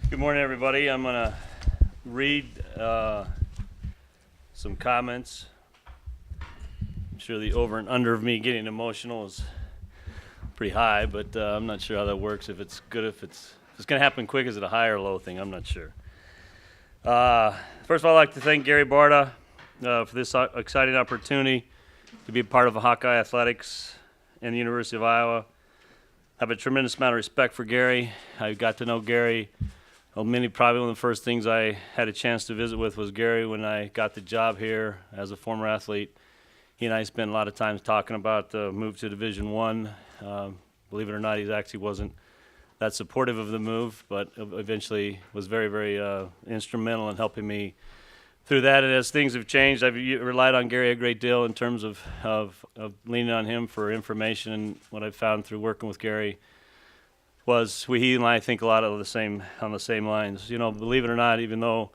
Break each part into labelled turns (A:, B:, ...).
A: Good morning, everybody. I'm going to read some comments. I'm sure the over and under of me getting emotional is pretty high, but I'm not sure how that works. If it's good, if it's going to happen quick, is it a high or low thing? I'm not sure. First of all, I'd like to thank Gary Barta for this exciting opportunity to be a part of Hawkeye Athletics and the University of Iowa. I have a tremendous amount of respect for Gary. I got to know Gary. Well, probably one of the first things I had a chance to visit with was Gary when I got the job here as a former athlete. He and I spent a lot of time talking about the move to Division One. Believe it or not, he actually wasn't that supportive of the move, but eventually was very, very instrumental in helping me through that. And as things have changed, I've relied on Gary a great deal in terms of leaning on him for information. And what I've found through working with Gary was he and I think a lot of on the same lines. You know, believe it or not, even though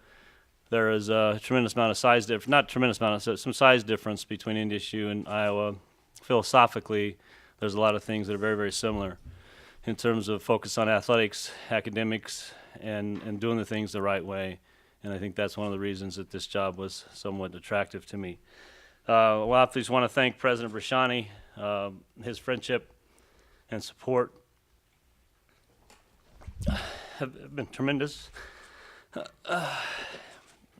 A: there is a tremendous amount of size difference, not tremendous amount, some size difference between NDSU and Iowa, philosophically, there's a lot of things that are very, very similar in terms of focus on athletics, academics, and doing the things the right way. And I think that's one of the reasons that this job was somewhat attractive to me. Well, I just want to thank President Brashani, his friendship and support have been tremendous.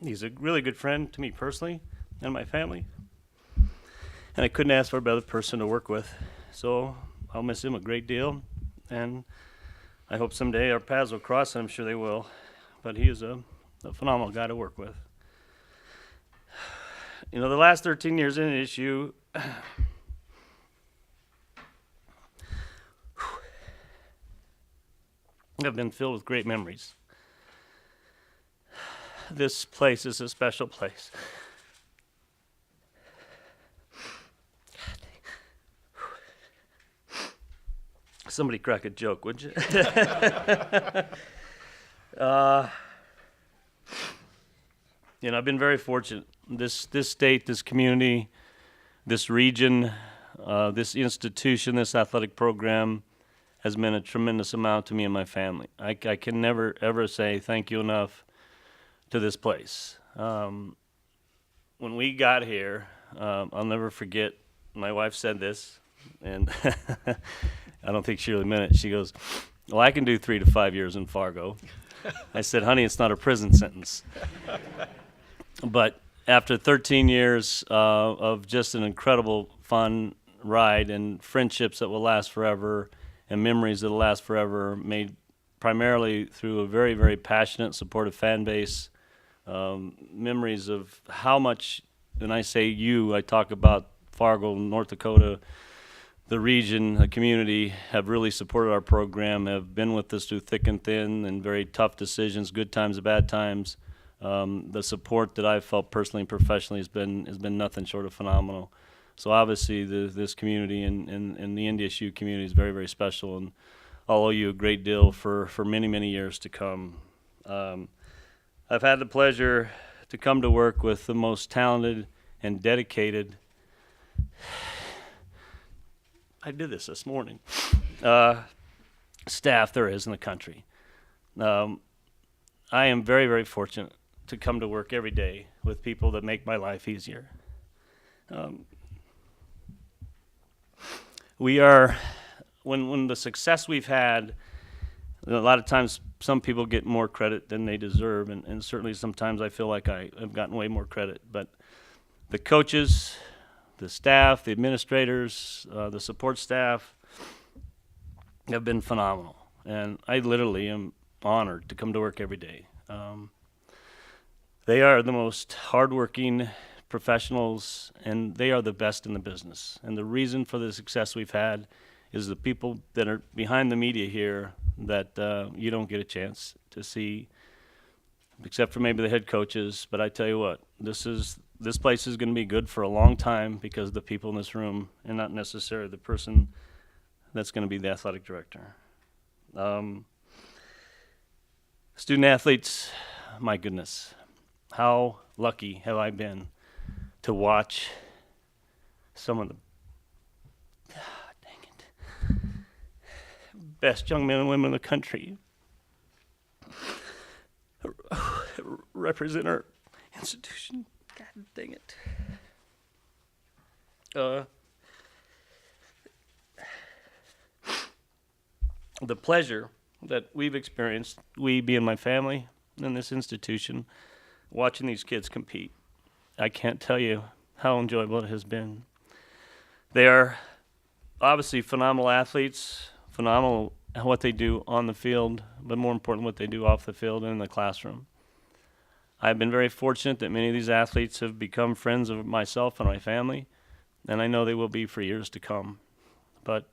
A: He's a really good friend to me personally and my family, and I couldn't ask for a better person to work with. So I'll miss him a great deal, and I hope someday our paths will cross, and I'm sure they will. But he is a phenomenal guy to work with. You know, the last 13 years in issue, have been filled with great memories. This place is a special place. Somebody crack a joke, would you? You know, I've been very fortunate. This state, this community, this region, this institution, this athletic program has meant a tremendous amount to me and my family. I can never, ever say thank you enough to this place. When we got here, I'll never forget, my wife said this, and I don't think she really meant it. She goes, well, I can do 3 to 5 years in Fargo. I said, honey, it's not a prison sentence. But after 13 years of just an incredible, fun ride and friendships that will last forever and memories that will last forever, made primarily through a very, very passionate, supportive fan base, memories of how much, when I say you, I talk about Fargo, North Dakota, the region, the community, have really supported our program, have been with us through thick and thin and very tough decisions, good times and bad times. The support that I've felt personally and professionally has been nothing short of phenomenal. So obviously this community and the NDSU community is very, very special, and I'll owe you a great deal for many, many years to come. I've had the pleasure to come to work with the most talented and dedicated, I did this morning, staff there is in the country. I am very, very fortunate to come to work every day with people that make my life easier. We are, when the success we've had, a lot of times some people get more credit than they deserve, and certainly sometimes I feel like I have gotten way more credit. But the coaches, the staff, the administrators, the support staff have been phenomenal, and I literally am honored to come to work every day. They are the most hardworking professionals, and they are the best in the business. And the reason for the success we've had is the people that are behind the media here that you don't get a chance to see, except for maybe the head coaches. But I tell you what, this place is going to be good for a long time because of the people in this room, and not necessarily the person that's going to be the athletic director. Student athletes, my goodness, how lucky have I been to watch some of the best young men and women in the country represent our institution. God dang it. The pleasure that we've experienced, we being my family in this institution, watching these kids compete. I can't tell you how enjoyable it has been. They are obviously phenomenal athletes, phenomenal at what they do on the field, but more important, what they do off the field and in the classroom. I've been very fortunate that many of these athletes have become friends of myself and my family, and I know they will be for years to come. But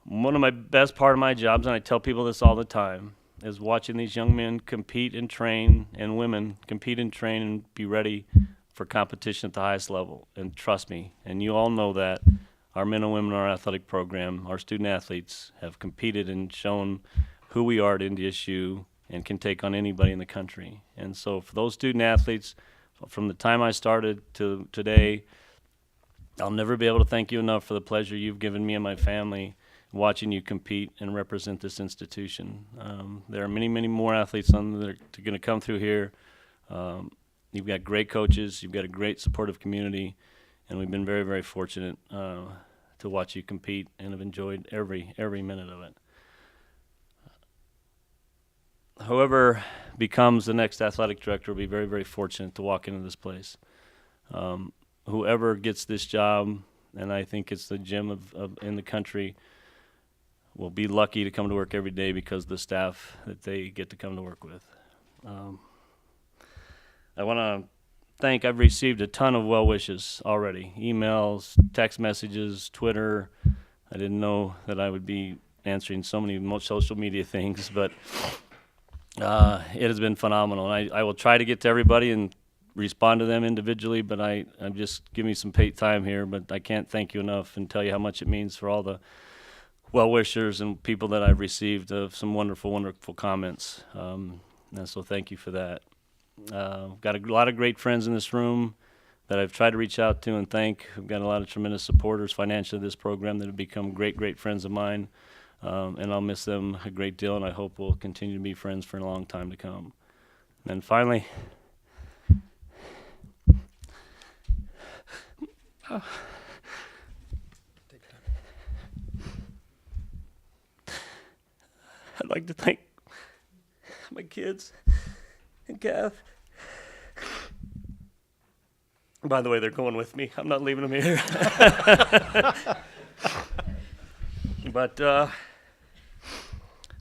A: one of my best part of my jobs, and I tell people this all the time, is watching these young men compete and train, and women compete and train and be ready for competition at the highest level. And trust me, and you all know that, our men and women in our athletic program, our student athletes, have competed and shown who we are at NDSU and can take on anybody in the country. And so for those student athletes, from the time I started to today, I'll never be able to thank you enough for the pleasure you've given me and my family watching you compete and represent this institution. There are many, many more athletes that are going to come through here. You've got great coaches, you've got a great supportive community, and we've been very, very fortunate to watch you compete and have enjoyed every minute of it. Whoever becomes the next athletic director will be very, very fortunate to walk into this place. Whoever gets this job, and I think it's the gym in the country, will be lucky to come to work every day because of the staff that they get to come to work with. I want to thank, I've received a ton of well wishes already, emails, text messages, Twitter. I didn't know that I would be answering so many social media things, but it has been phenomenal. And I will try to get to everybody and respond to them individually, but I'm just give me some paid time here, but I can't thank you enough and tell you how much it means for all the well-wishers and people that I've received of some wonderful, wonderful comments. And so thank you for that. Got a lot of great friends in this room that I've tried to reach out to and thank. We've got a lot of tremendous supporters financially of this program that have become great, great friends of mine. And I'll miss them a great deal, and I hope we'll continue to be friends for a long time to come. And then finally, I'd like to thank my kids and Kath. By the way, they're going with me. I'm not leaving them here. But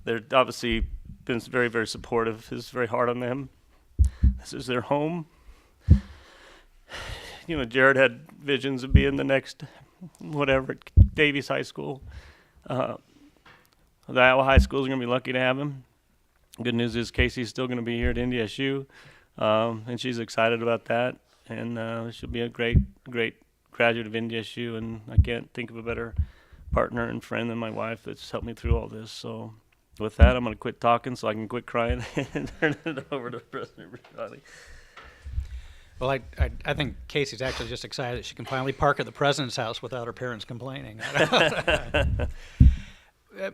A: they're obviously been very, very supportive. It's very hard on them. This is their home. You know, Jared had visions of being the next whatever at Davies High School. The Iowa high schools are going to be lucky to have him. Good news is Casey's still going to be here at NDSU, and she's excited about that. And she'll be a great, great graduate of NDSU, and I can't think of a better partner and friend than my wife that's helped me through all this. So with that, I'm going to quit talking so I can quit crying and turn it over to President Riley.
B: Well, I think Casey's actually just excited that she can finally park at the president's house without her parents complaining.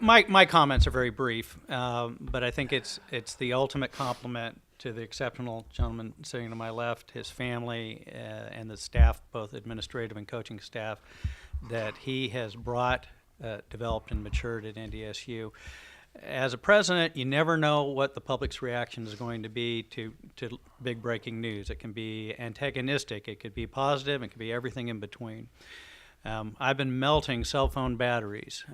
B: My comments are very brief, but I think it's the ultimate compliment to the exceptional gentleman sitting to my left, his family, and the staff, both administrative and coaching staff, that he has brought, developed, and matured at NDSU. As a president, you never know what the public's reaction is going to be to big breaking news. It can be antagonistic, it could be positive, it could be everything in between. I've been melting cell phone batteries,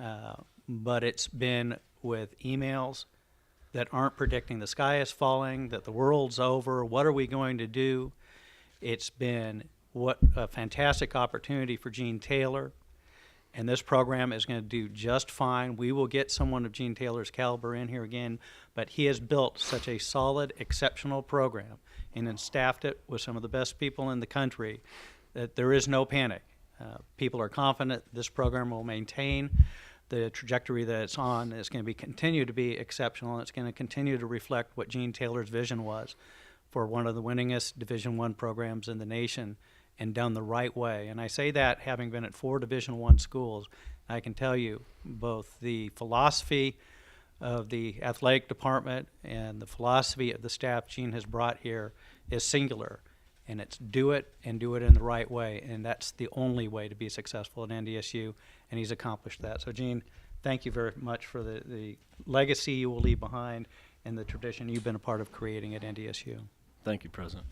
B: but it's been with emails that aren't predicting the sky is falling, that the world's over, what are we going to do? It's been what a fantastic opportunity for Gene Taylor, and this program is going to do just fine. We will get someone of Gene Taylor's caliber in here again, but he has built such a solid, exceptional program and then staffed it with some of the best people in the country that there is no panic. People are confident this program will maintain the trajectory that it's on. It's going to continue to be exceptional, and it's going to continue to reflect what Gene Taylor's vision was for one of the winningest Division I programs in the nation, and done the right way. And I say that having been at 4 Division I schools. I can tell you both the philosophy of the athletic department and the philosophy of the staff Gene has brought here is singular, and it's do it and do it in the right way, and that's the only way to be successful at NDSU, and he's accomplished that. So Gene, thank you very much for the legacy you will leave behind and the tradition you've been a part of creating at NDSU.
A: Thank you, President.